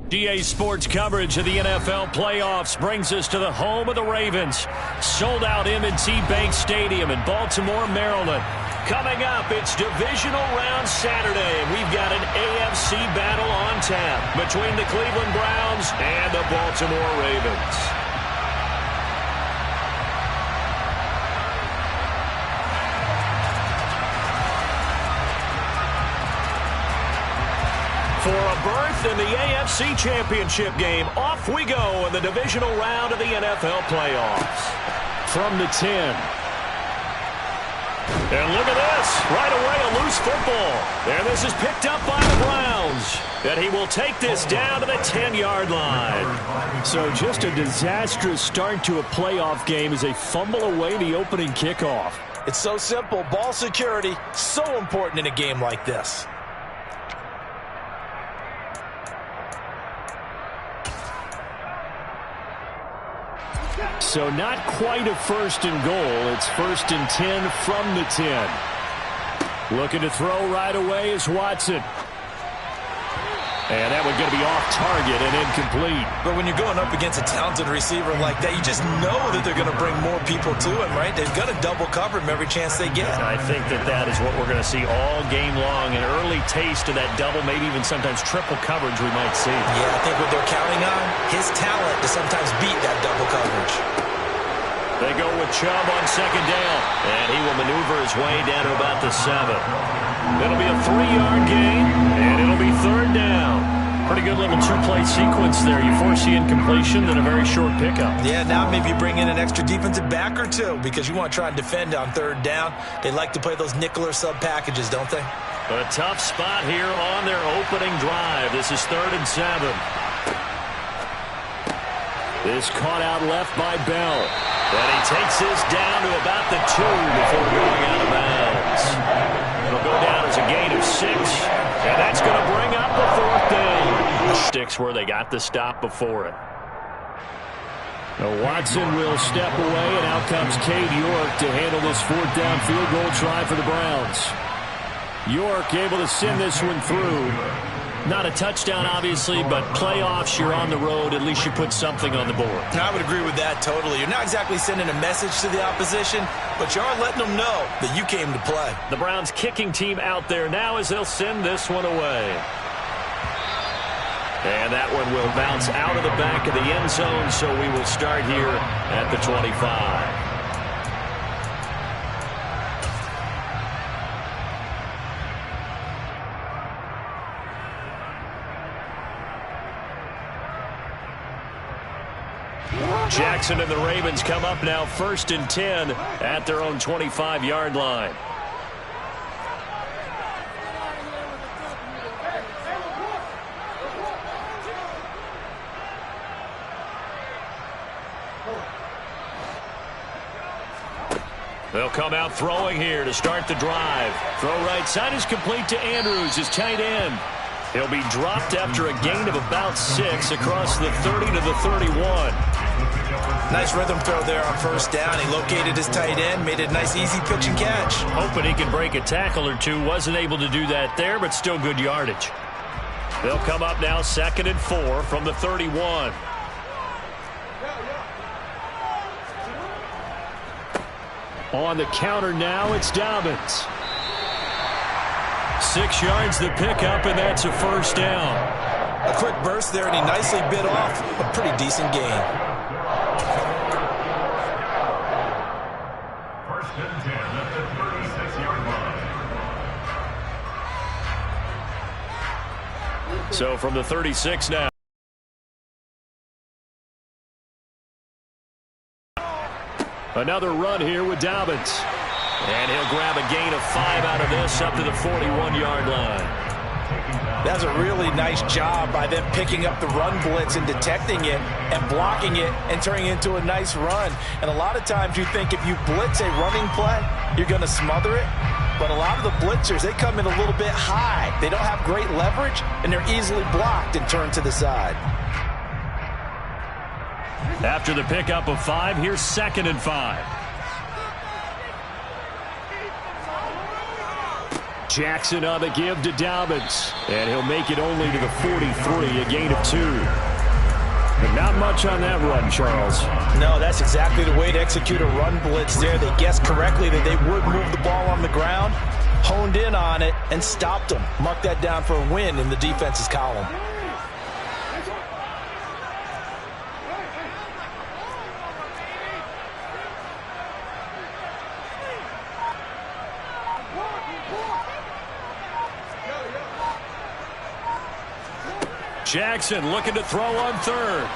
GA Sports coverage of the NFL playoffs brings us to the home of the Ravens. Sold out M&T Bank Stadium in Baltimore, Maryland. Coming up, it's divisional round Saturday, and we've got an AFC battle on tap between the Cleveland Browns and the Baltimore Ravens. For a berth in the AFC Championship game, off we go in the divisional round of the NFL playoffs. From the 10. And look at this. Right away, a loose football. And this is picked up by the Browns. And he will take this down to the 10-yard line. So just a disastrous start to a playoff game as they fumble away the opening kickoff. It's so simple. Ball security, so important in a game like this. So not quite a first and goal. It's first and 10 from the 10. Looking to throw right away is Watson. And that one's going to be off target and incomplete. But when you're going up against a talented receiver like that, you just know that they're going to bring more people to him, right? They're going to double cover him every chance they get. I think that is what we're going to see all game long. An early taste of that double, maybe even sometimes triple coverage we might see. Yeah, I think what they're counting on, his talent to sometimes beat that double coverage. They go with Chubb on second down, and he will maneuver his way down to about the 7. It'll be a 3-yard gain, and it'll be third down. Pretty good little two-play sequence there. You force the incompletion, then a very short pickup. Yeah, now maybe bring in an extra defensive back or two because you want to try and defend on third down. They like to play those nickel or sub packages, don't they? A tough spot here on their opening drive. This is 3rd and 7. This caught out left by Bell. And he takes this down to about the 2 before going out of bounds. It'll go down as a gain of 6. And that's going to bring up the 4th down. Sticks where they got the stop before it. Now Watson will step away, and out comes Cade York to handle this 4th down field goal try for the Browns. York able to send this one through. Not a touchdown, obviously, but playoffs, you're on the road. At least you put something on the board. I would agree with that totally. You're not exactly sending a message to the opposition, but you are letting them know that you came to play. The Browns kicking team out there now as they'll send this one away. And that one will bounce out of the back of the end zone, so we will start here at the 25. Jackson and the Ravens come up now 1st and 10 at their own 25-yard line. They'll come out throwing here to start the drive. Throw right side is complete to Andrews, his tight end. He'll be dropped after a gain of about 6 across the 30 to the 31. Nice rhythm throw there on 1st down. He located his tight end, made a nice easy pitch and catch. Hoping he can break a tackle or two. Wasn't able to do that there, but still good yardage. They'll come up now 2nd and 4 from the 31. On the counter now, it's Dobbins. 6 yards the pickup, and that's a 1st down. A quick burst there, and he nicely bit off a pretty decent gain. So from the 36 now. Another run here with Dobbins. And he'll grab a gain of 5 out of this up to the 41-yard line. That's a really nice job by them picking up the run blitz and detecting it and blocking it and turning it into a nice run. And a lot of times you think if you blitz a running play, you're going to smother it. But a lot of the blitzers, they come in a little bit high. They don't have great leverage, and they're easily blocked and turned to the side. After the pickup of 5, here's 2nd and 5. Jackson on the give to Dobbins. And he'll make it only to the 43, a gain of 2. But not much on that run, Charles. No, that's exactly the way to execute a run blitz there. They guessed correctly that they would move the ball on the ground, honed in on it, and stopped them. Mark that down for a win in the defense's column. Jackson looking to throw on third.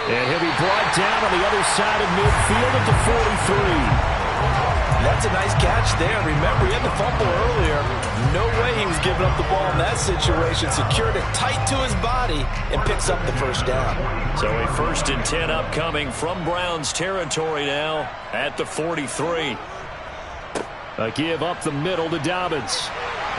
And he'll be brought down on the other side of midfield at the 43. That's a nice catch there. Remember, he had the fumble earlier. No way he was giving up the ball in that situation. Secured it tight to his body and picks up the first down. So a 1st and 10 upcoming from Browns territory now at the 43. A give up the middle to Dobbins.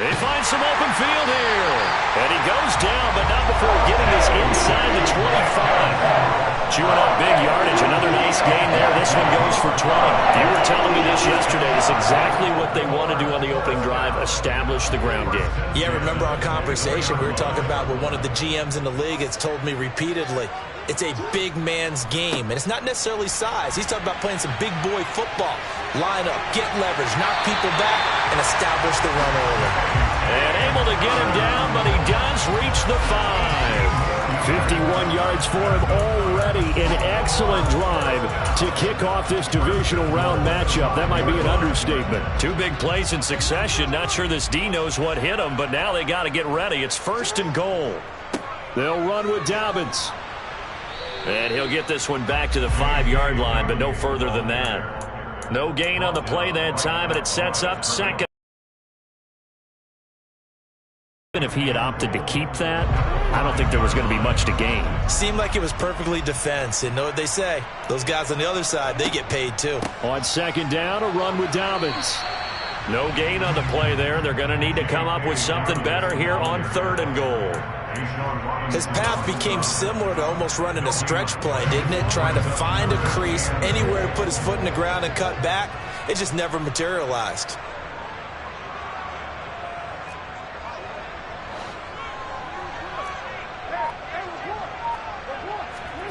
They find some open field here. And he goes down, but not before getting this inside the 25. Chewing up big yardage. Another nice gain there. This one goes for 20. You were telling me this yesterday. It's exactly what they want to do on the opening drive, establish the ground game. Yeah, remember our conversation we were talking about with one of the GMs in the league has told me repeatedly. It's a big man's game, and it's not necessarily size. He's talking about playing some big boy football. Line up, get leverage, knock people back, and establish the run early. And able to get him down, but he does reach the 5. 51 yards for him already. An excellent drive to kick off this divisional round matchup. That might be an understatement. 2 big plays in succession. Not sure this D knows what hit him, but now they got to get ready. It's 1st and goal. They'll run with Dobbins. And he'll get this one back to the 5-yard line, but no further than that. No gain on the play that time, and it sets up 2nd. Even if he had opted to keep that, I don't think there was going to be much to gain. Seemed like it was perfectly defense. And know what they say? Those guys on the other side, they get paid too. On 2nd down, a run with Dobbins. No gain on the play there. They're going to need to come up with something better here on 3rd and goal. His path became similar to almost running a stretch play, didn't it? Trying to find a crease, anywhere to put his foot in the ground and cut back. It just never materialized.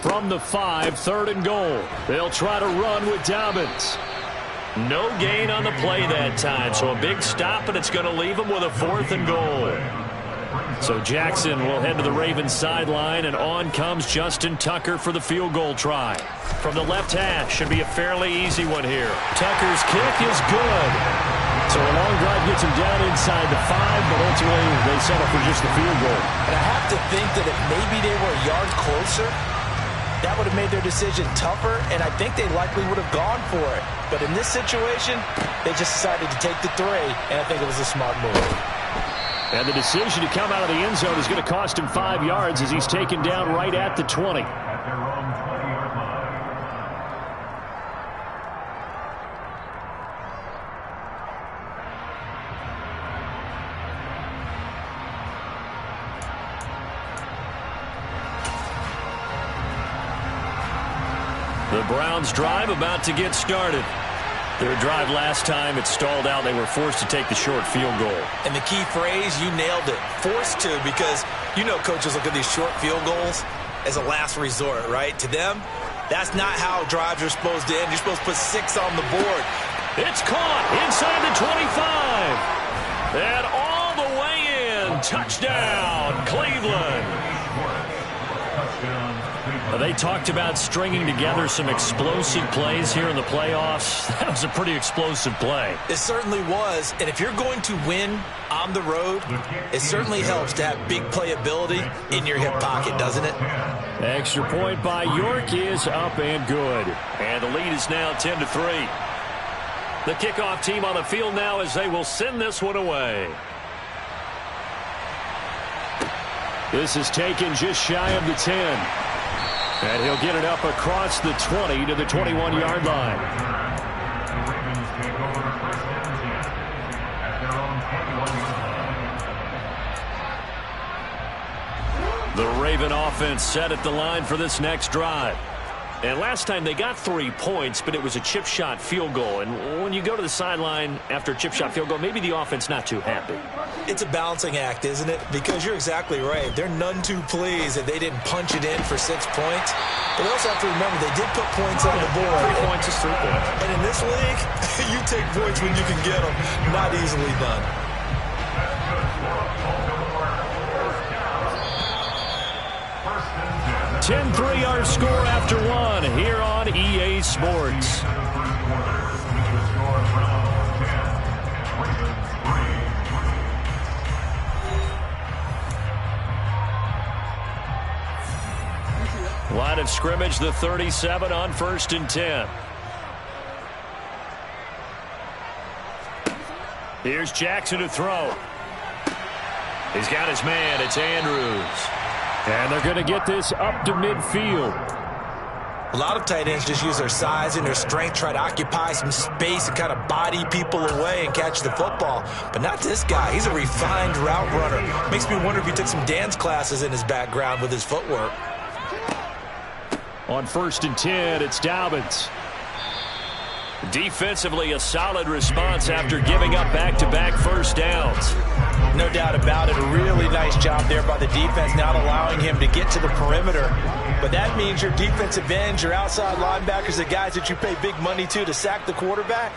From the 5, 3rd and goal. They'll try to run with Dobbins. No gain on the play that time, so a big stop, and it's going to leave him with a 4th and goal. So Jackson will head to the Ravens sideline, and on comes Justin Tucker for the field goal try. From the left hash, should be a fairly easy one here. Tucker's kick is good. So a long drive gets him down inside the 5, but ultimately they settle for just the field goal. And I have to think that if maybe they were a yard closer, that would have made their decision tougher, and I think they likely would have gone for it. But in this situation, they just decided to take the 3, and I think it was a smart move. And the decision to come out of the end zone is going to cost him 5 yards as he's taken down right at the 20. The Browns drive about to get started. Their drive last time, it stalled out. They were forced to take the short field goal. And the key phrase, you nailed it. Forced to, because you know coaches look at these short field goals as a last resort, right? To them, that's not how drives are supposed to end. You're supposed to put 6 on the board. It's caught inside the 25. And all the way in. Touchdown, Cleveland. They talked about stringing together some explosive plays here in the playoffs. That was a pretty explosive play. It certainly was. And if you're going to win on the road, it certainly helps to have big playability in your hip pocket, doesn't it? Extra point by York is up and good. And the lead is now 10-3. The kickoff team on the field now as they will send this one away. This is taken just shy of the 10. And he'll get it up across the 20 to the 21-yard line. The Raven offense set at the line for this next drive. And last time they got 3 points, but it was a chip shot field goal. And when you go to the sideline after a chip shot field goal, maybe the offense not too happy. It's a balancing act, isn't it? Because you're exactly right. They're none too pleased that they didn't punch it in for 6 points. But they also have to remember they did put points on the board. 3 points is 3 points. And in this league, you take points when you can get them. Not easily done. 10-3 our score after 1 here on EA Sports. Line of scrimmage, the 37 on 1st and 10. Here's Jackson to throw. He's got his man. It's Andrews. And they're going to get this up to midfield. A lot of tight ends just use their size and their strength, try to occupy some space and kind of body people away and catch the football. But not this guy. He's a refined route runner. Makes me wonder if he took some dance classes in his background with his footwork. On 1st and 10, it's Dobbins. Defensively, a solid response after giving up back-to-back first downs. No doubt about it. A really nice job there by the defense, not allowing him to get to the perimeter. But that means your defensive ends, your outside linebackers, the guys that you pay big money to sack the quarterback,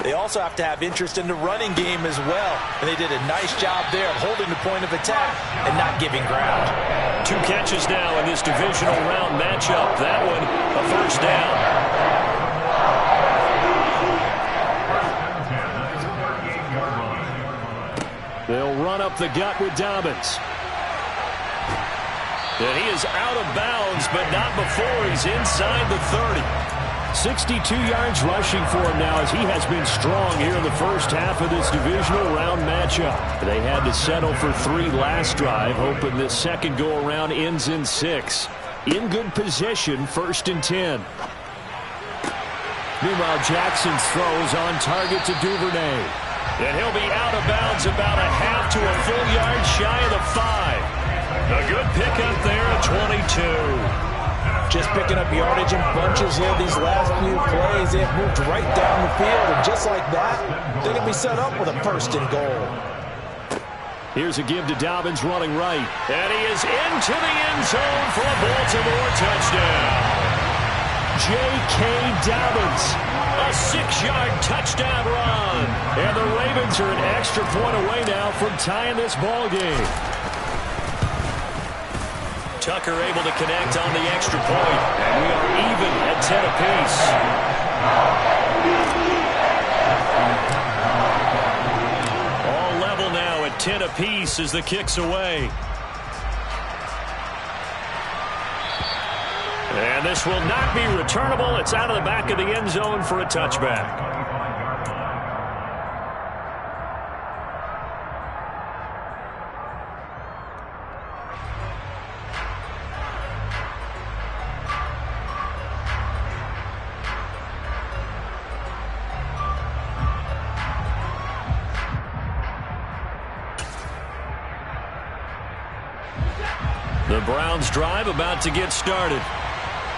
they also have to have interest in the running game as well. And they did a nice job there of holding the point of attack and not giving ground. 2 catches now in this divisional round matchup. That one, a first down. They'll run up the gut with Dobbins. And he is out of bounds, but not before he's inside the 30. 62 yards rushing for him now as he has been strong here in the first half of this divisional round matchup. They had to settle for 3 last drive, hoping this second go-around ends in 6. In good position, 1st and 10. Meanwhile, Jackson's throws on target to Duvernay. And he'll be out of bounds about a half to a full yard shy of the 5. A good pickup there at 22. Just picking up yardage in bunches here these last few plays. They've moved right down the field, and just like that, they're going to be set up with a 1st and goal. Here's a give to Dobbins running right. And he is into the end zone for a Baltimore touchdown. J.K. Dobbins, a 6-yard touchdown run. And the Ravens are an extra point away now from tying this ball game. Tucker able to connect on the extra point. And we are even at 10 apiece. All level now at 10 apiece as the kick's away. And this will not be returnable. It's out of the back of the end zone for a touchback. The Browns drive about to get started.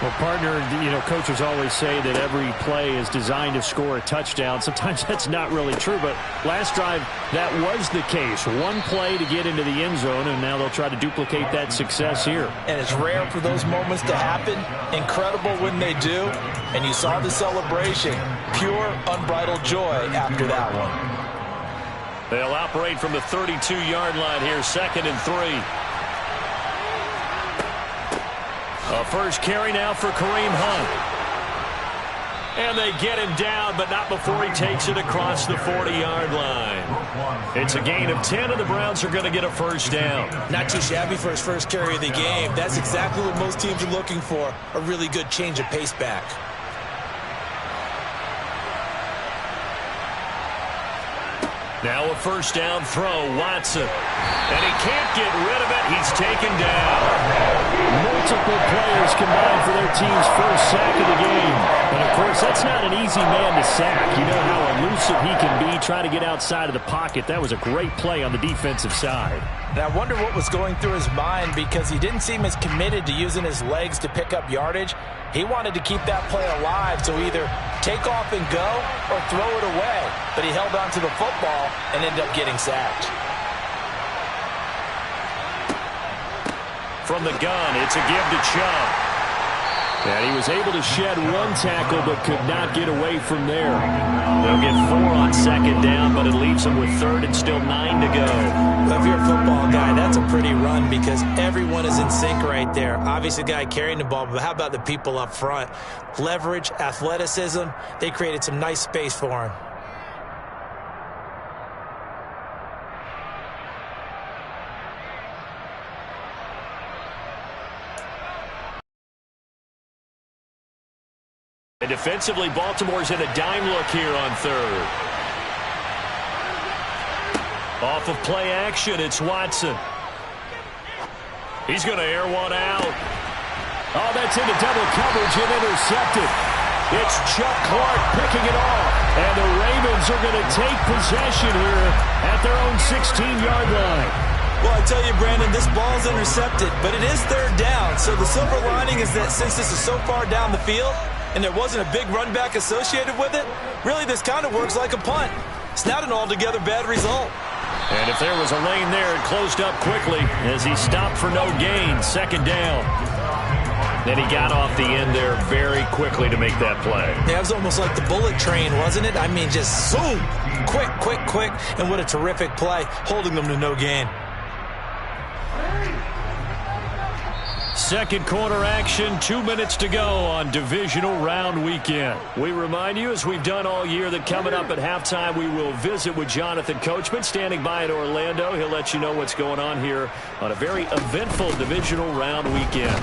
Well, partner, coaches always say that every play is designed to score a touchdown. Sometimes that's not really true, but last drive, that was the case. 1 play to get into the end zone, and now they'll try to duplicate that success here. And it's rare for those moments to happen. Incredible when they do. And you saw the celebration. Pure, unbridled joy after that one. They'll operate from the 32-yard line here, 2nd and 3. A first carry now for Kareem Hunt. And they get him down, but not before he takes it across the 40-yard line. It's a gain of 10, and the Browns are going to get a first down. Not too shabby for his first carry of the game. That's exactly what most teams are looking for, a really good change of pace back. Now a first down throw, Watson. And he can't get rid of it. He's taken down. Multiple players combined for their team's first sack of the game. And, of course, that's not an easy man to sack. You know how elusive he can be trying to get outside of the pocket. That was a great play on the defensive side. And I wonder what was going through his mind, because he didn't seem as committed to using his legs to pick up yardage. He wanted to keep that play alive, so either take off and go or throw it away. But he held on to the football and ended up getting sacked. From the gun, it's a give to Chubb. And he was able to shed one tackle but could not get away from there. They'll get 4 on second down, but it leaves them with third and still 9 to go. Well, if you're a football guy, that's a pretty run because everyone is in sync right there. Obviously, the guy carrying the ball, but how about the people up front? Leverage, athleticism, they created some nice space for him. And defensively, Baltimore's in a dime look here on third. Off of play action, it's Watson. He's going to air one out. Oh, that's into double coverage and intercepted. It's Chuck Clark picking it off. And the Ravens are going to take possession here at their own 16-yard line. Well, I tell you, Brandon, this ball's intercepted, but it is third down. So the silver lining is that since this is so far down the field, and there wasn't a big run back associated with it, really this kind of works like a punt. It's not an altogether bad result. And if there was a lane there, it closed up quickly as he stopped for no gain. Second down. Then he got off the end there very quickly to make that play. Yeah, it was almost like the bullet train, wasn't it? I mean, just zoom, quick, quick, quick, and what a terrific play, holding them to no gain. Second quarter action, 2 minutes to go on divisional round weekend. We remind you, as we've done all year, that coming up at halftime, we will visit with Jonathan Coachman standing by in Orlando. He'll let you know what's going on here on a very eventful divisional round weekend.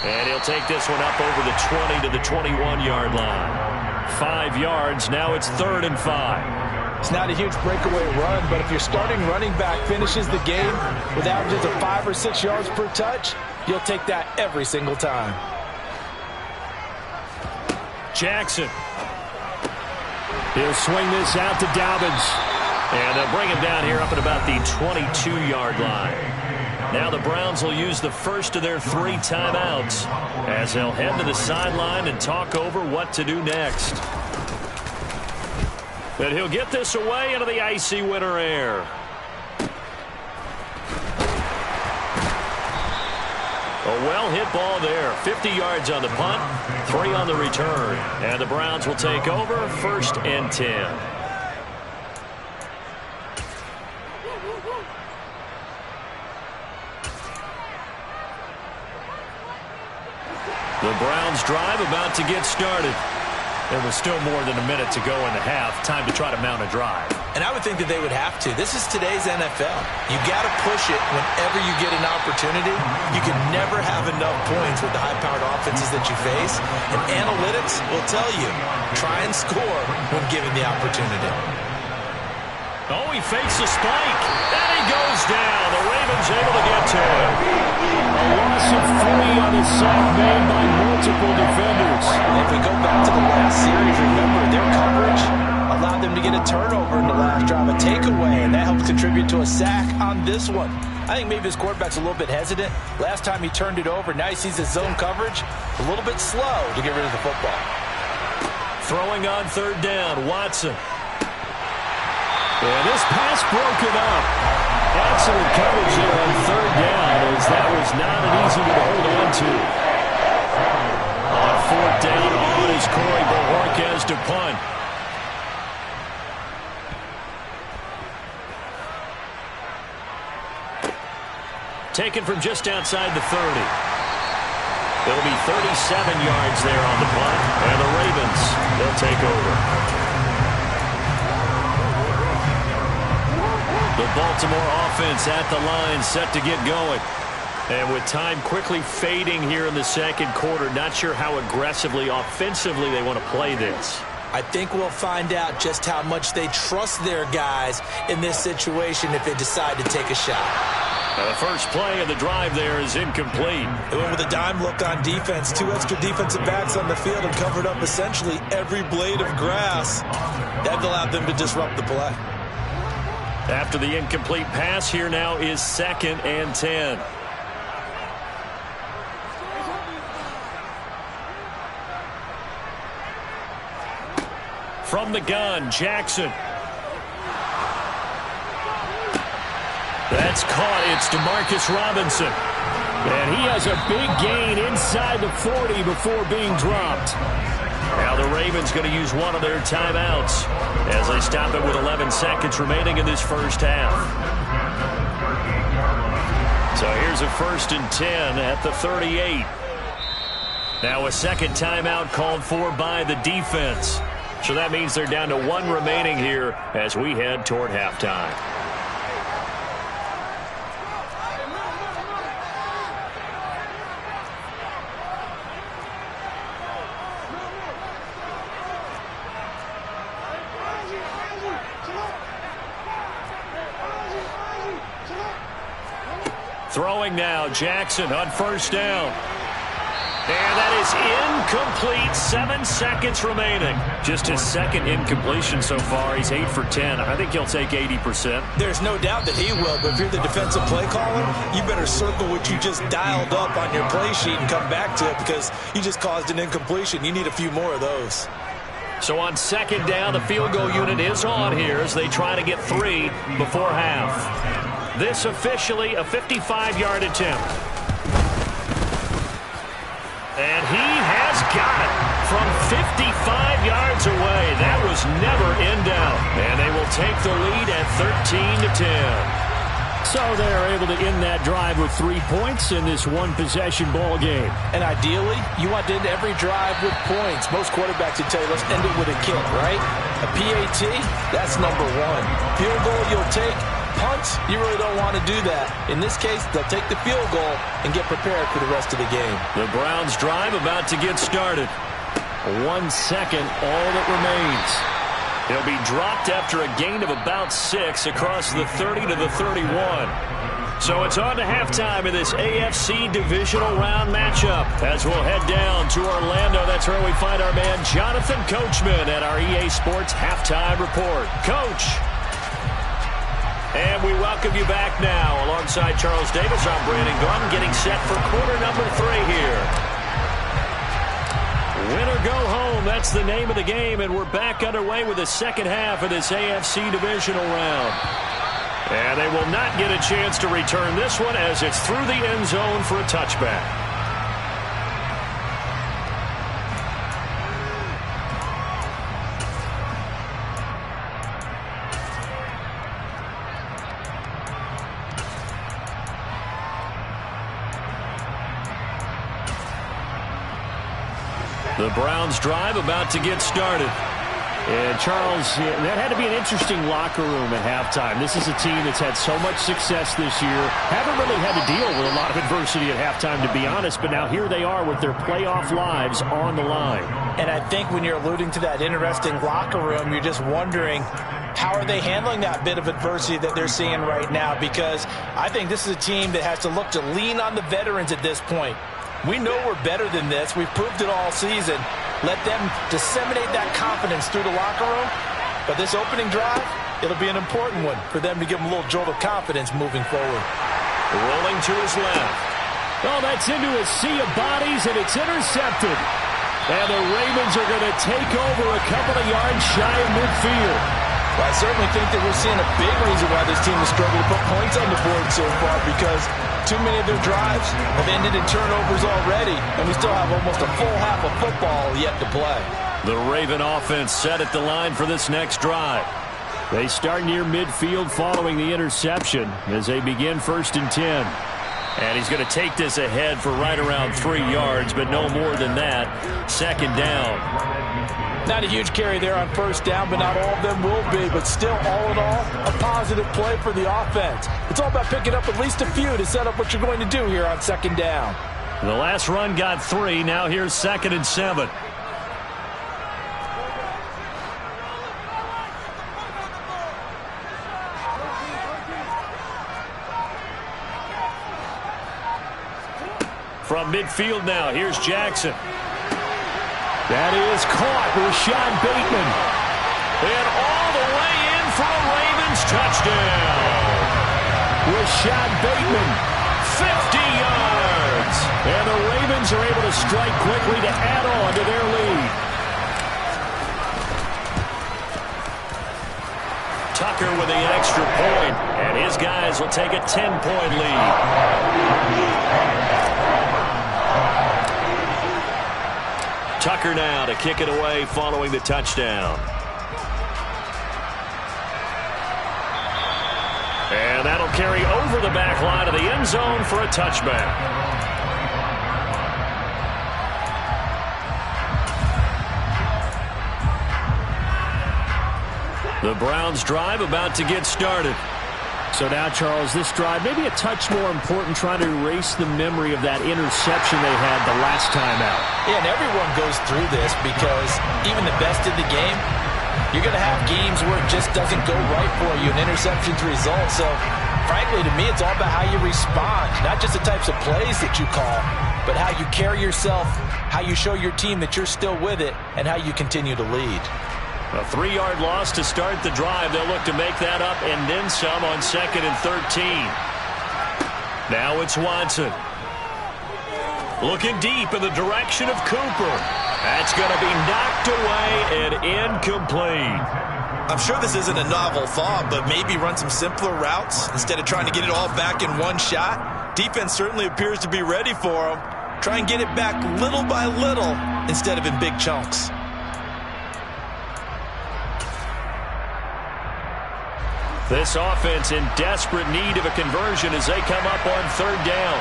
And he'll take this one up over the 20 to the 21-yard line. 5 yards, now it's 3rd and 5. It's not a huge breakaway run, but if your starting running back finishes the game with averages of 5 or 6 yards per touch, you'll take that every single time. Jackson. He'll swing this out to Dobbins. And they'll bring him down here up at about the 22-yard line. Now the Browns will use the first of their 3 timeouts as they'll head to the sideline and talk over what to do next. But he'll get this away into the icy winter air. A well-hit ball there. 50 yards on the punt, 3 on the return. And the Browns will take over 1st and 10. The Browns drive about to get started. There was still more than a minute to go in the half. Time to try to mount a drive. And I would think that they would have to. This is today's NFL. You got to push it whenever you get an opportunity. You can never have enough points with the high-powered offenses that you face. And analytics will tell you, try and score when given the opportunity. Oh, he fakes a spike. And he goes down. The Ravens able to get to him. A loss of 3 on the sack made by multiple defenders. If we go back to the last series, remember their coverage allowed them to get a turnover in the last drive, a takeaway, and that helped contribute to a sack on this one. I think maybe his quarterback's a little bit hesitant. Last time he turned it over, now he sees his zone coverage a little bit slow to get rid of the football. Throwing on 3rd down, Watson. And this pass broken up. Excellent coverage there on 3rd down, as that was not an easy one to hold on to. On 4th down, on is Corey Bojorquez to punt. Taken from just outside the 30. It'll be 37 yards there on the punt, and the Ravens, they'll take over. The Baltimore offense at the line, set to get going. And with time quickly fading here in the second quarter, not sure how aggressively, offensively they want to play this. I think we'll find out just how much they trust their guys in this situation if they decide to take a shot. The first play of the drive there is incomplete. They went with a dime look on defense. 2 extra defensive backs on the field and covered up essentially every blade of grass. That allowed them to disrupt the play. After the incomplete pass, here now is 2nd and 10. From the gun, Jackson. That's caught. It's Demarcus Robinson. And he has a big gain inside the 40 before being dropped. Now the Ravens going to use one of their timeouts as they stop it with 11 seconds remaining in this first half. So here's a 1st and 10 at the 38. Now a second timeout called for by the defense. So that means they're down to 1 remaining here as we head toward halftime. Throwing now, Jackson on 1st down. And that is incomplete. 7 seconds remaining. Just his 2nd incompletion so far. He's 8 for 10. I think he'll take 80%. There's no doubt that he will, but if you're the defensive play caller, you better circle what you just dialed up on your play sheet and come back to it because you just caused an incompletion. You need a few more of those. So on 2nd down, the field goal unit is on here as they try to get 3 before half. This officially a 55-yard attempt. And he has got it from 55 yards away. That was never in doubt. And they will take the lead at 13-10. So they're able to end that drive with 3 points in this one-possession ball game. And ideally, you want to end every drive with points. Most quarterbacks would tell you, let's end it with a kick, right? A PAT, that's number 1. Field goal you'll take. Punts, you really don't want to do that. In this case, they'll take the field goal and get prepared for the rest of the game. The Browns drive about to get started. 1 second, all that remains. He'll be dropped after a gain of about 6 across the 30 to the 31. So it's on to halftime in this AFC divisional round matchup. As we'll head down to Orlando, that's where we find our man Jonathan Coachman at our EA Sports Halftime Report. Coach. And we welcome you back now. Alongside Charles Davis, I'm Brandon Gaudin, getting set for quarter number 3 here. Win or go home, that's the name of the game, and we're back underway with the second half of this AFC divisional round. And they will not get a chance to return this one as it's through the end zone for a touchback. The Browns drive about to get started. And Charles, that had to be an interesting locker room at halftime. This is a team that's had so much success this year. Haven't really had to deal with a lot of adversity at halftime, to be honest. But now here they are with their playoff lives on the line. And I think when you're alluding to that interesting locker room, you're just wondering, how are they handling that bit of adversity that they're seeing right now? Because I think this is a team that has to look to lean on the veterans at this point. We know we're better than this. We've proved it all season. Let them disseminate that confidence through the locker room. But this opening drive, it'll be an important one for them to give them a little jolt of confidence moving forward. Rolling to his left. Oh, that's into a sea of bodies, and it's intercepted. And the Ravens are going to take over a couple of yards shy of midfield. Well, I certainly think that we're seeing a big reason why this team has struggled to put points on the board so far, because too many of their drives have ended in turnovers already, and we still have almost a full half of football yet to play. The Raven offense set at the line for this next drive. They start near midfield following the interception as they begin 1st and 10. And he's going to take this ahead for right around 3 yards, but no more than that. 2nd down. Not a huge carry there on 1st down, but not all of them will be. But still, all in all, a positive play for the offense. It's all about picking up at least a few to set up what you're going to do here on 2nd down. The last run got 3. Now here's 2nd and 7. From midfield now, here's Jackson. That is caught. Rashad Bateman. And all the way in for a Ravens touchdown. Rashad Bateman, 50 yards. And the Ravens are able to strike quickly to add on to their lead. Tucker with the extra point, and his guys will take a 10-point lead. Tucker now to kick it away following the touchdown. And that'll carry over the back line of the end zone for a touchback. The Browns drive about to get started. So now, Charles, this drive maybe a touch more important, trying to erase the memory of that interception they had the last time out. Yeah, and everyone goes through this because even the best in the game, you're going to have games where it just doesn't go right for you, an interception's result. So, frankly, to me, it's all about how you respond, not just the types of plays that you call, but how you carry yourself, how you show your team that you're still with it, and how you continue to lead. A 3-yard loss to start the drive. They'll look to make that up and then some on 2nd and 13. Now it's Watson. Looking deep in the direction of Cooper. That's going to be knocked away and incomplete. I'm sure this isn't a novel thought, but maybe run some simpler routes instead of trying to get it all back in one shot. Defense certainly appears to be ready for him. Try and get it back little by little instead of in big chunks. This offense in desperate need of a conversion as they come up on 3rd down.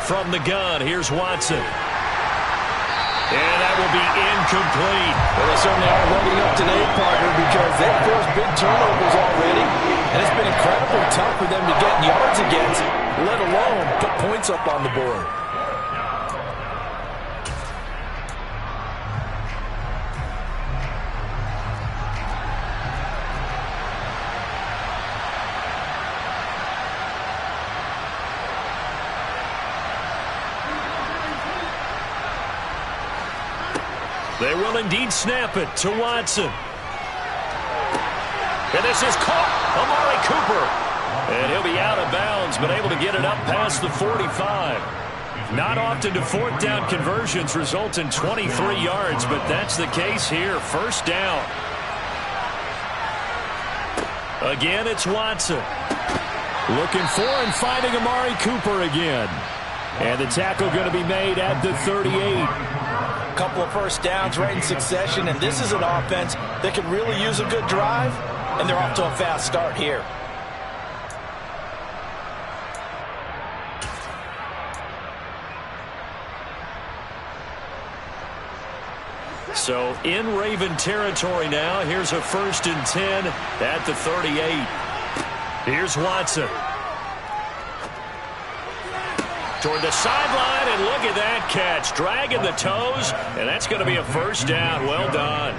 From the gun, here's Watson. And that will be incomplete. Well, they certainly are loading up today, partner, because they've forced big turnovers already. And it's been incredibly tough for them to get yards against, let alone put points up on the board. They will indeed snap it to Watson. And this is caught. Amari Cooper. And he'll be out of bounds, but able to get it up past the 45. Not often do 4th down conversions result in 23 yards, but that's the case here. 1st down. Again, it's Watson. Looking for and finding Amari Cooper again. And the tackle going to be made at the 38. Couple of 1st downs right in succession, and this is an offense that could really use a good drive, and they're off to a fast start here. So in Raven territory now. Here's a 1st and 10 at the 38. Here's Watson. Toward the sideline, and look at that catch. Dragging the toes, and that's going to be a 1st down. Well done.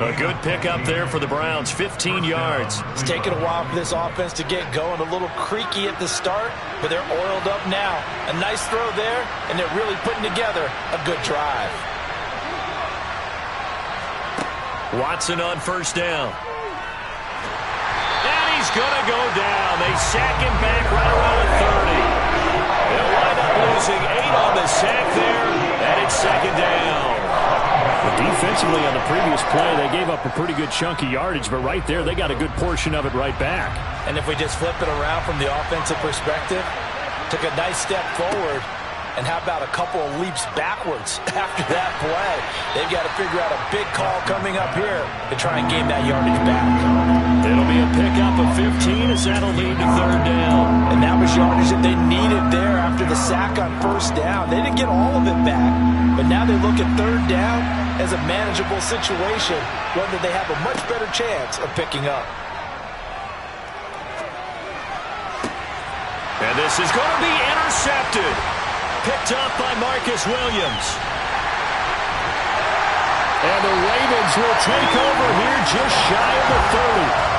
A good pickup there for the Browns, 15 yards. It's taken a while for this offense to get going. A little creaky at the start, but they're oiled up now. A nice throw there, and they're really putting together a good drive. Watson on 1st down. And he's going to go down. They sack him back right around the 30. They'll wind up losing 8 on the sack there, and it's 2nd down. But defensively on the previous play, they gave up a pretty good chunk of yardage, but right there, they got a good portion of it right back. And if we just flip it around from the offensive perspective, took a nice step forward, and how about a couple of leaps backwards after that play? They've got to figure out a big call coming up here to try and gain that yardage back. It'll be a pickup of 15 as that'll lead to 3rd down. And that was yardage that they needed there after the sack on 1st down. They didn't get all of it back, but now they look at 3rd down as a manageable situation, whether they have a much better chance of picking up. And this is going to be intercepted. Picked up by Marcus Williams. And the Ravens will take over here just shy of the 30.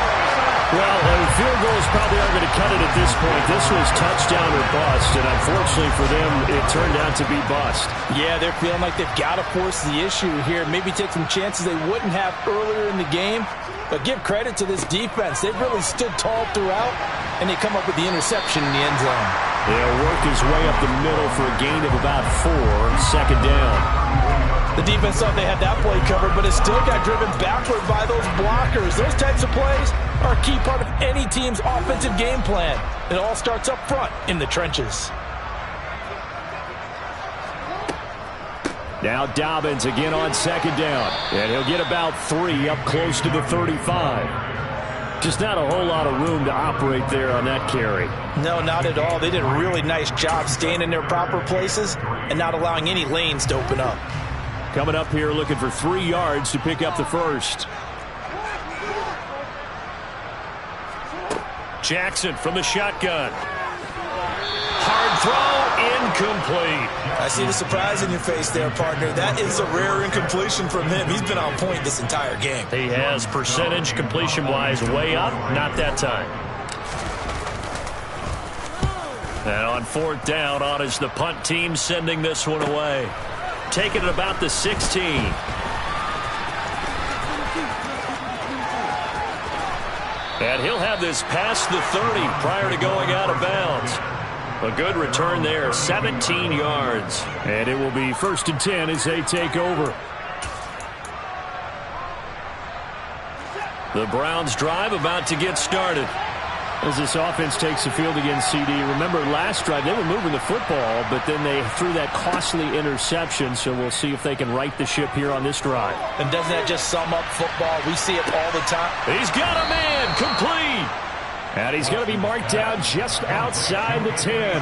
Well, field goals probably aren't going to cut it at this point. This was touchdown or bust, and unfortunately for them, it turned out to be bust. Yeah, they're feeling like they've got to force the issue here. Maybe take some chances they wouldn't have earlier in the game. But give credit to this defense. They've really stood tall throughout, and they come up with the interception in the end zone. They'll work his way up the middle for a gain of about 4, second down. The defense thought they had that play covered, but it still got driven backward by those blockers. Those types of plays are a key part of any team's offensive game plan. It all starts up front in the trenches. Now Dobbins again on second down. And he'll get about 3 up close to the 35. Just not a whole lot of room to operate there on that carry. No, not at all. They did a really nice job staying in their proper places and not allowing any lanes to open up. Coming up here looking for 3 yards to pick up the first. Jackson from the shotgun. Hard throw, incomplete. I see the surprise in your face there, partner. That is a rare incompletion from him. He's been on point this entire game. He has percentage completion-wise way up, not that time. And on 4th down, on is the punt team sending this one away. Taking it about the 16. And he'll have this past the 30 prior to going out of bounds. A good return there, 17 yards. And it will be 1st and 10 as they take over. The Browns drive about to get started. As this offense takes the field against CD. Remember last drive they were moving the football, but then they threw that costly interception, so we'll see if they can right the ship here on this drive. And doesn't that just sum up football? We see it all the time. He's got a man, complete. And he's going to be marked down just outside the 10.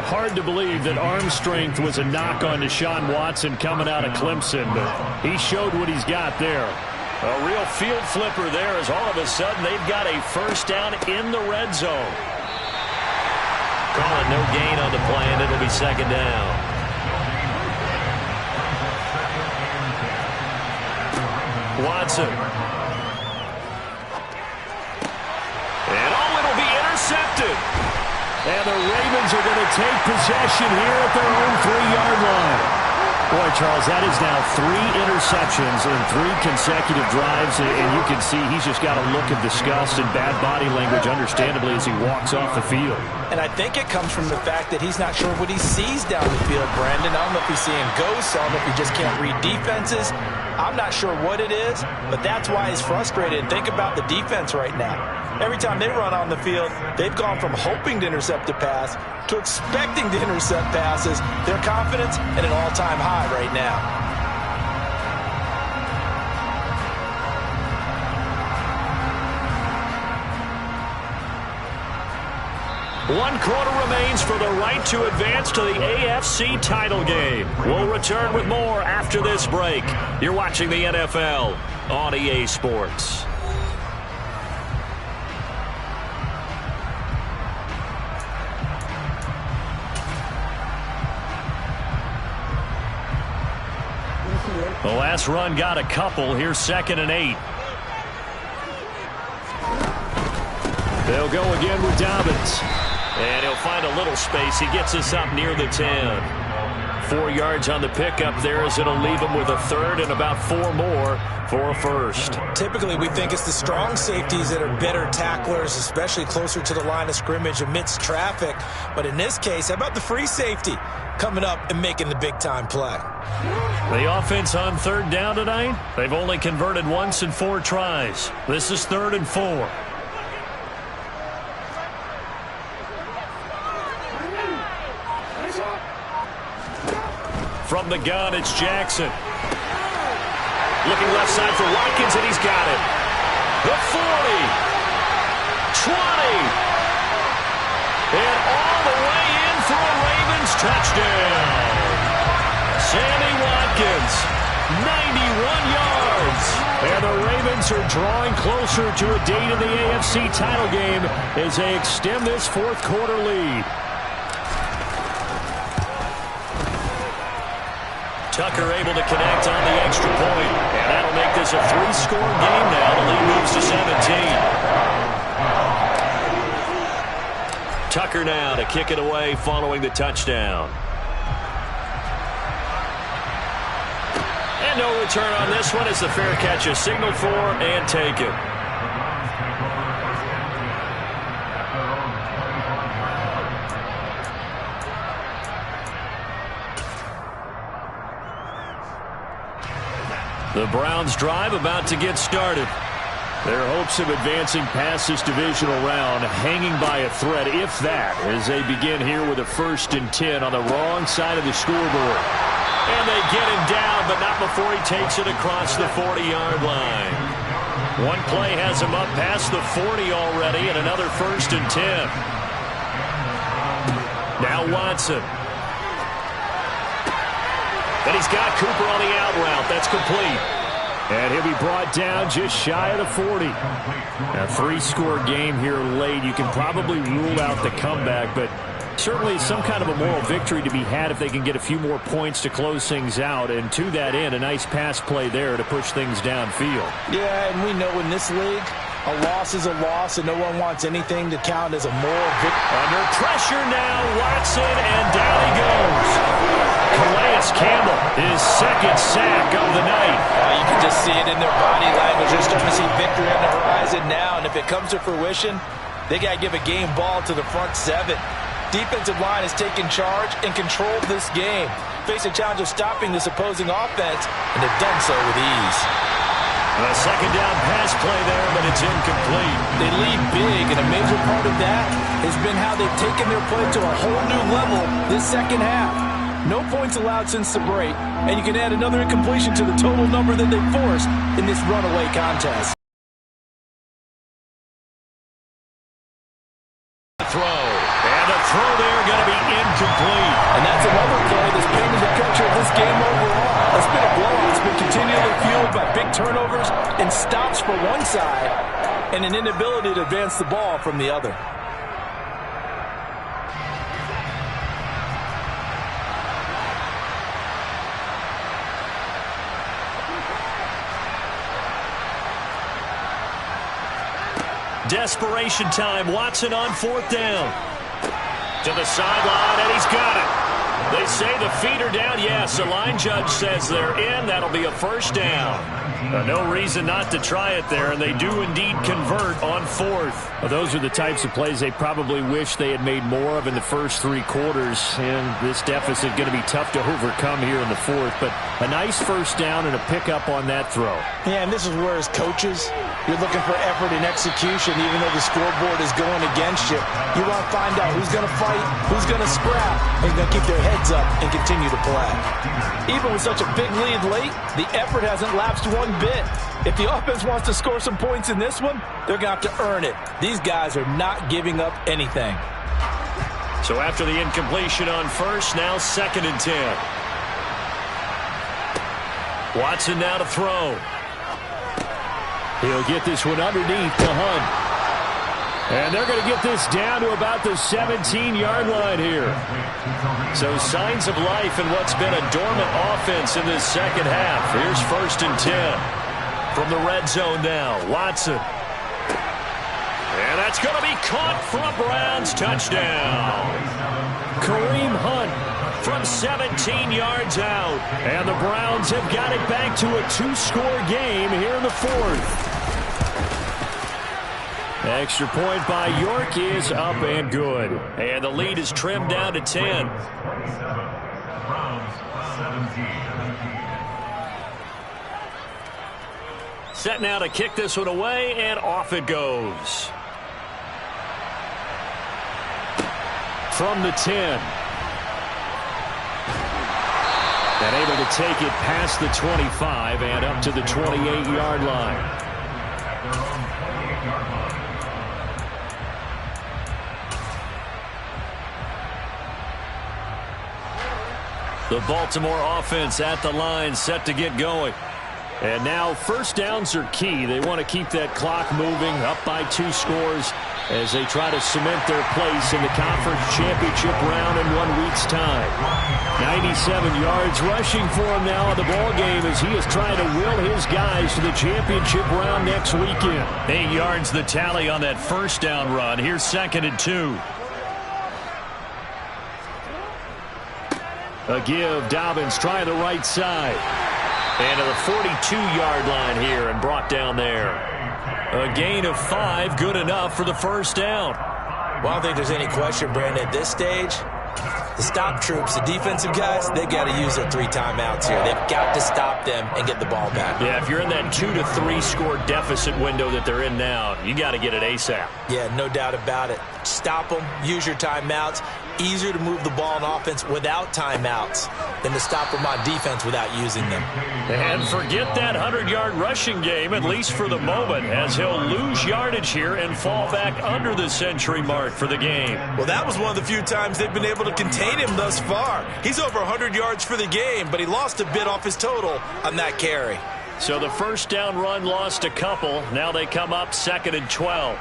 Hard to believe that arm strength was a knock on Deshaun Watson coming out of Clemson, but he showed what he's got there. A real field flipper there as all of a sudden they've got a first down in the red zone. Calling no gain on the play, and it'll be 2nd down. Watson. And it'll be intercepted. And the Ravens are going to take possession here at their own 3-yard line. Boy, Charles, that is now 3 interceptions in 3 consecutive drives, and you can see he's just got a look of disgust and bad body language, understandably, as he walks off the field. And I think it comes from the fact that he's not sure what he sees down the field, Brandon. I don't know if he's seeing ghosts. I don't know if he just can't read defenses. I'm not sure what it is, but that's why he's frustrated. Think about the defense right now. Every time they run on the field, they've gone from hoping to intercept a pass to expecting to intercept passes. Their confidence at an all-time high right now. One quarter remains for the right to advance to the AFC title game. We'll return with more after this break. You're watching the NFL on EA Sports. The last run got a couple. Here's 2nd and 8. They'll go again with Dobbins. And he'll find a little space. He gets us up near the 10. 4 yards on the pickup there as it'll leave him with a 3rd and about 4 more for a first. Typically, we think it's the strong safeties that are better tacklers, especially closer to the line of scrimmage amidst traffic. But in this case, how about the free safety coming up and making the big-time play? The offense on 3rd down tonight, they've only converted once in 4 tries. This is 3rd and 4. From the gun, it's Jackson. Looking left side for Watkins, and he's got it. The 40. 20. And all the way in for a Ravens touchdown. Sammy Watkins, 91 yards. And the Ravens are drawing closer to a date in the AFC title game as they extend this 4th quarter lead. Tucker able to connect on the extra point. And that'll make this a 3-score game now. The lead moves to 17. Tucker now to kick it away following the touchdown. And no return on this one as the fair catch is signaled for and taken. The Browns drive about to get started. Their hopes of advancing past this divisional round hanging by a thread, if that, as they begin here with a 1st and 10 on the wrong side of the scoreboard. And they get him down, but not before he takes it across the 40-yard line. One play has him up past the 40 already, and another 1st and 10. Now Watson. And he's got Cooper on the out route. That's complete. And he'll be brought down just shy of the 40. A 3-score game here late. You can probably rule out the comeback, but certainly some kind of a moral victory to be had if they can get a few more points to close things out. And to that end, a nice pass play there to push things downfield. Yeah, and we know in this league, a loss is a loss, and no one wants anything to count as a moral victory. Under pressure now, Watson, and down he goes. Calais Campbell, his 2nd sack of the night. You can just see it in their body language. They're starting to see victory on the horizon now, and if it comes to fruition, they got to give a game ball to the front 7. Defensive line has taken charge and controlled this game. Face a challenge of stopping this opposing offense, and they've done so with ease. A 2nd down pass play there, but it's incomplete. They lead big, and a major part of that has been how they've taken their play to a whole new level this second half. No points allowed since the break, and you can add another incompletion to the total number that they forced in this runaway contest. Throw, and the throw there going to be incomplete. And that's another play that's painted the picture of this game overall. It's been a blowout. It's been continually fueled by big turnovers and stops for one side and an inability to advance the ball from the other. Desperation time. Watson on 4th down. To the sideline, and he's got it. They say the feet are down. Yes, the line judge says they're in. That'll be a 1st down. No reason not to try it there, and they do indeed convert on 4th. Well, those are the types of plays they probably wish they had made more of in the first 3 quarters, and this deficit going to be tough to overcome here in the 4th. But a nice 1st down and a pickup on that throw. Yeah, and this is where as coaches, you're looking for effort and execution, even though the scoreboard is going against you. You want to find out who's going to fight, who's going to scrap, and who's going to keep their heads up and continue to play. Even with such a big lead late, the effort hasn't lapsed one bit. If the offense wants to score some points in this one, they're going to have to earn it. These guys are not giving up anything. So after the incompletion on 1st, now 2nd and 10. Watson now to throw. He'll get this one underneath to Hunt. And they're going to get this down to about the 17-yard line here. So signs of life in what's been a dormant offense in this second half. Here's 1st and 10. From the red zone now, Watson. And that's going to be caught for a Browns touchdown. Kareem Hunt from 17 yards out. And the Browns have got it back to a 2-score game here in the 4th. Extra point by York is up and good. And the lead is trimmed down to 10. Set now to kick this one away, and off it goes. From the 10. And able to take it past the 25 and up to the 28-yard line. The Baltimore offense at the line, set to get going. And now 1st downs are key. They want to keep that clock moving, up by 2 scores as they try to cement their place in the conference championship round in 1 week's time. 97 yards rushing for him now in the ball game as he is trying to will his guys to the championship round next weekend. 8 yards the tally on that 1st down run. Here's 2nd and 2. A give. Dobbins trying the right side. And to the 42-yard line here and brought down there. A gain of 5, good enough for the first down. Well, I don't think there's any question, Brandon, at this stage. The stop troops, the defensive guys, they got to use their 3 timeouts here. They've got to stop them and get the ball back. Yeah, if you're in that 2 to 3 score deficit window that they're in now, you got to get it ASAP. Yeah, no doubt about it. Stop them, use your timeouts. Easier to move the ball on offense without timeouts than to stop them on defense without using them. And forget that 100-yard rushing game, at least for the moment, as he'll lose yardage here and fall back under the century mark for the game. Well, that was one of the few times they've been able to contain him thus far. He's over 100 yards for the game, but he lost a bit off his total on that carry. So the first down run lost a couple. Now they come up 2nd and 12.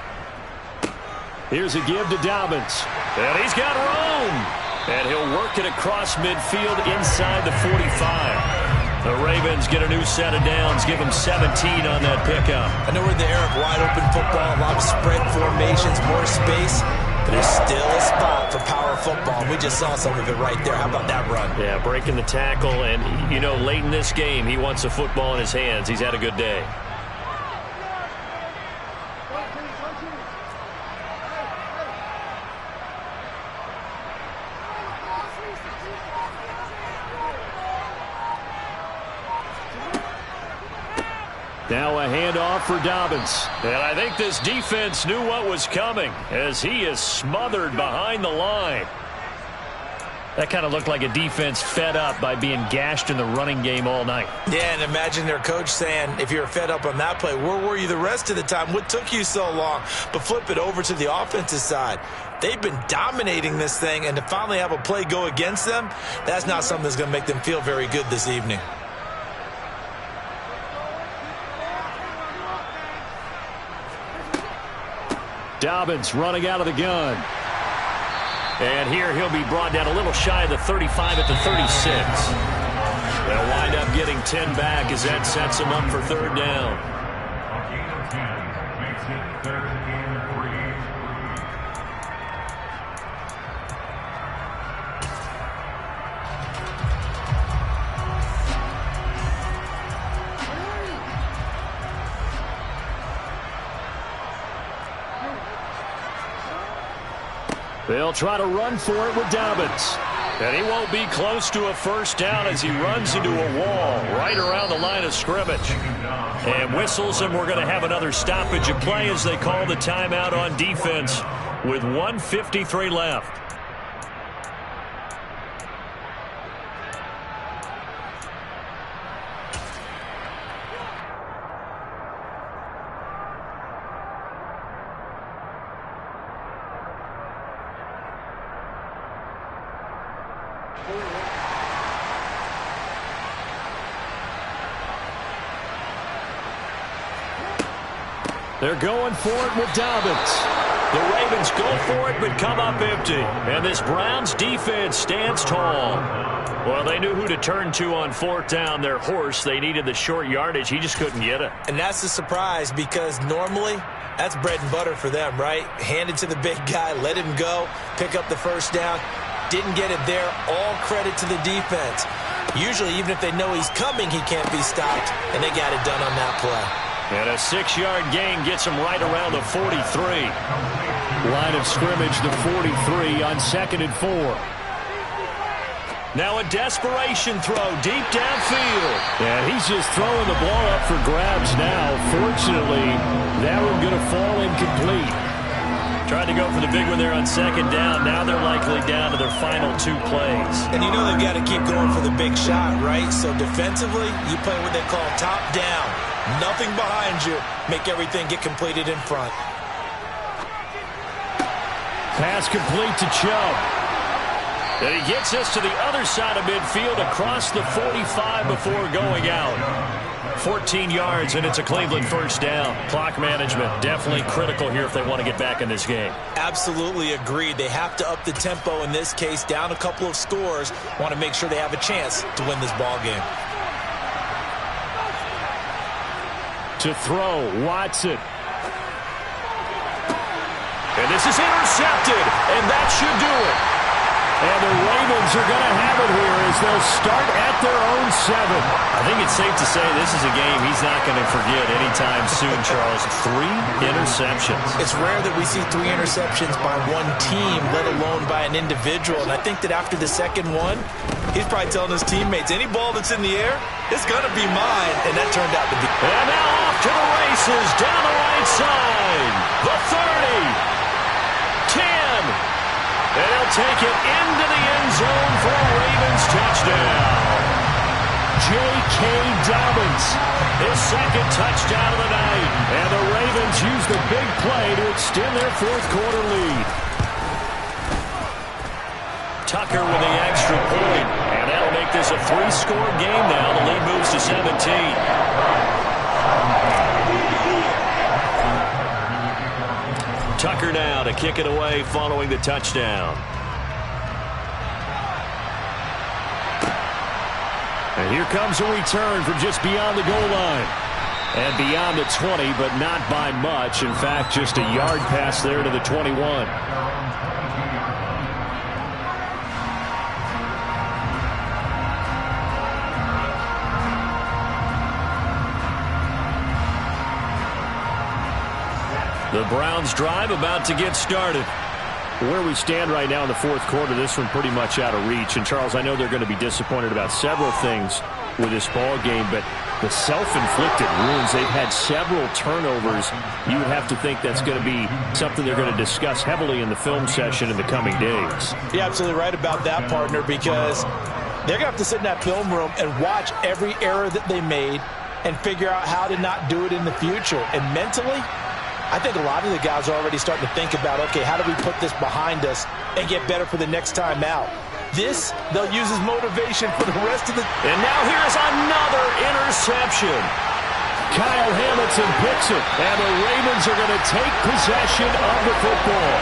Here's a give to Dobbins. And he's got room. And he'll work it across midfield inside the 45. The Ravens get a new set of downs, give them 17 on that pickup. I know we're in the era of wide-open football, a lot of spread formations, more space, but there's still a spot for power football. We just saw some of it right there. How about that run? Yeah, breaking the tackle, and, you know, late in this game, he wants the football in his hands. He's had a good day. Now a handoff for Dobbins. And I think this defense knew what was coming as he is smothered behind the line. That kind of looked like a defense fed up by being gashed in the running game all night. Yeah, and imagine their coach saying, if you're fed up on that play, where were you the rest of the time? What took you so long? But flip it over to the offensive side. They've been dominating this thing, and to finally have a play go against them, that's not something that's going to make them feel very good this evening. Dobbins running out of the gun. And here he'll be brought down a little shy of the 35 at the 36. They'll wind up getting 10 back as that sets him up for 3rd down. They'll try to run for it with Dobbins. And he won't be close to a first down as he runs into a wall right around the line of scrimmage. And whistles, and we're going to have another stoppage of play as they call the timeout on defense with 1:53 left. They're going for it with Dobbins. The Ravens go for it but come up empty. And this Browns defense stands tall. Well, they knew who to turn to on 4th down. Their horse, they needed the short yardage. He just couldn't get it. And that's a surprise because normally that's bread and butter for them, right? Hand it to the big guy, let him go, pick up the first down. Didn't get it there. All credit to the defense. Usually, even if they know he's coming, he can't be stopped. And they got it done on that play. And a 6-yard gain gets him right around the 43. Line of scrimmage, the 43 on 2nd and 4. Now a desperation throw deep downfield. And he's just throwing the ball up for grabs now. Fortunately, that one going to fall incomplete. Tried to go for the big one there on 2nd down. Now they're likely down to their final 2 plays. And you know they've got to keep going for the big shot, right? So defensively, you play what they call top down. Nothing behind you. Make everything get completed in front. Pass complete to Chubb. And he gets us to the other side of midfield across the 45 before going out. 14 yards, and it's a Cleveland first down. Clock management definitely critical here if they want to get back in this game. Absolutely agreed. They have to up the tempo in this case, down a couple of scores. Want to make sure they have a chance to win this ball game. To throw, Watson. And this is intercepted, and that should do it. And the Ravens are going to have it here as they'll start at their own 7. I think it's safe to say this is a game he's not going to forget anytime soon, Charles. 3 interceptions. It's rare that we see 3 interceptions by one team, let alone by an individual. And I think that after the second one, he's probably telling his teammates, any ball that's in the air, it's going to be mine. And that turned out to be. And now off to the races down the right side. The 30. 10. And he'll take it into the end zone for a Ravens touchdown. J.K. Dobbins, His second touchdown of the night. and the Ravens use the big play to extend their fourth-quarter lead. Tucker with the extra point. And that'll make this a 3-score game now. The lead moves to 17. Tucker now to kick it away following the touchdown. And here comes a return from just beyond the goal line. And beyond the 20, but not by much. In fact, just a yard pass there to the 21. The Browns drive about to get started. Where we stand right now in the fourth quarter, this one pretty much out of reach. And, Charles, I know they're going to be disappointed about several things with this ball game, but the self-inflicted wounds, they've had several turnovers. You would have to think that's going to be something they're going to discuss heavily in the film session in the coming days. You're absolutely right about that, partner, because they're going to have to sit in that film room and watch every error that they made and figure out how to not do it in the future. And mentally, I think a lot of the guys are already starting to think about, okay, how do we put this behind us and get better for the next time out? This, they'll use as motivation for the rest of the... And now here's another interception. Kyle Hamilton picks it, and the Ravens are going to take possession of the football.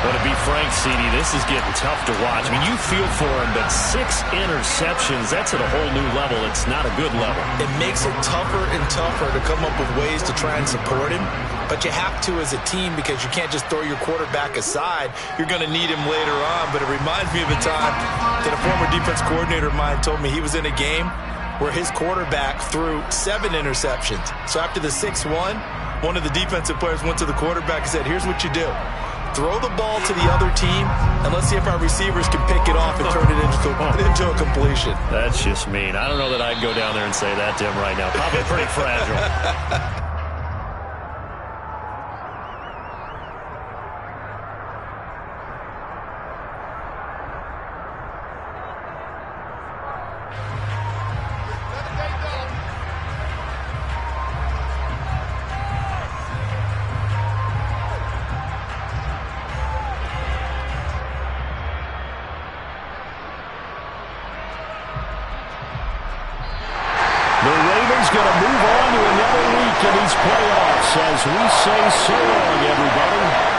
But to be frank, CD, this is getting tough to watch. I mean, you feel for him, but 6 interceptions, that's at a whole new level. It's not a good level. It makes it tougher and tougher to come up with ways to try and support him. But you have to as a team because you can't just throw your quarterback aside. You're going to need him later on. But it reminds me of a time that a former defense coordinator of mine told me he was in a game where his quarterback threw 7 interceptions. So after the 6th one of the defensive players went to the quarterback and said, here's what you do. Throw the ball to the other team, and let's see if our receivers can pick it off and turn it into a completion. That's just mean. I don't know that I'd go down there and say that to him right now. Probably pretty fragile. Going to move on to another week in these playoffs as we say so long, everybody.